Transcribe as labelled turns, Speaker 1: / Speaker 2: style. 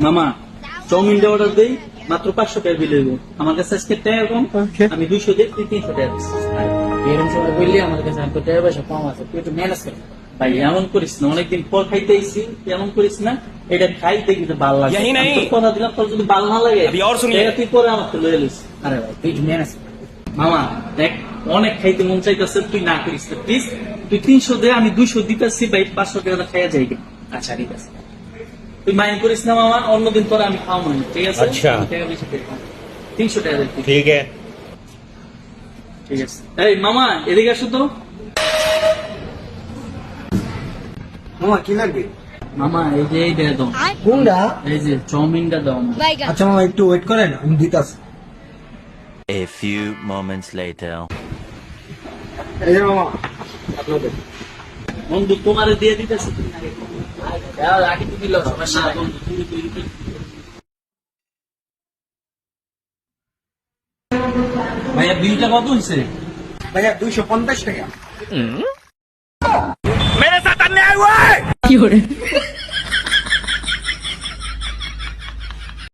Speaker 1: মামা চাউমিনটা অর্ডার দেই, মাত্র 500 টাকা বিল হইব। আমার কাছে আজকে টাকা কম, আমি 200 দিই, তুই 300 টাকা দিস।
Speaker 2: এরকম সময় বললি আমার কাছে তো টাকা পয়সা কম আছে, তুই একটু ম্যানেজ কর।
Speaker 1: ভাই এমন করিস না, অনেকদিন পর খাইতে আইছি, এমন করিস না। এটা খাইতে কিন্তু ভালো লাগে।
Speaker 3: यही नहीं।
Speaker 1: আমি তোর কথা দিলাম, তোর যদি ভালো না লাগে
Speaker 3: अभी और सुनिए।
Speaker 1: টাকা তুই পরে আমার তো লয়ে লিস।
Speaker 2: আরে ভাই তুই একটু ম্যানেজ কর।
Speaker 1: মামা দেখ, অনেক খাইতে মন চাইতেছে, তুই না করিস না প্লিজ। তুই 300 দে, আমি 200 দিতেছি ভাই, 500 টাকা খাইয়া যাই।
Speaker 2: আচ্ছা ঠিক আছে।
Speaker 1: তুই মাইন্ড করিস না মামা, অন্যদিন পরে আমি খাওয়া মানে, ঠিক আছে?
Speaker 3: আচ্ছা।
Speaker 1: টাকা বেশি দে। 300 টাকা দে তুই।
Speaker 3: ठीक है।
Speaker 1: ঠিক আছে। এই মামা এদিকে আসো তো।
Speaker 4: মামা কি লাগবে?
Speaker 1: মামা এই যে এইটা দাও,
Speaker 4: কোনটা?
Speaker 1: এই যে চাউমিনটা দাও।
Speaker 4: আচ্ছা মামা একটু ওয়েট করেন, আমি দিতাছি।
Speaker 5: A few moments later.
Speaker 4: এই যে মামা আপনাদের।
Speaker 1: বন্ধু তোমারে দিয়ে দিতেছি, তুমি আগে খাও।
Speaker 2: আগে তুমি দিল সমস্যা
Speaker 1: না
Speaker 2: নাই।
Speaker 1: বন্ধু, তুমি তৈরি করে। ভাইয়া বিলটা কত হয়েছে?
Speaker 4: ভাইয়া 250 টাকা।
Speaker 3: मेरे साथ अन्याय हुआ है।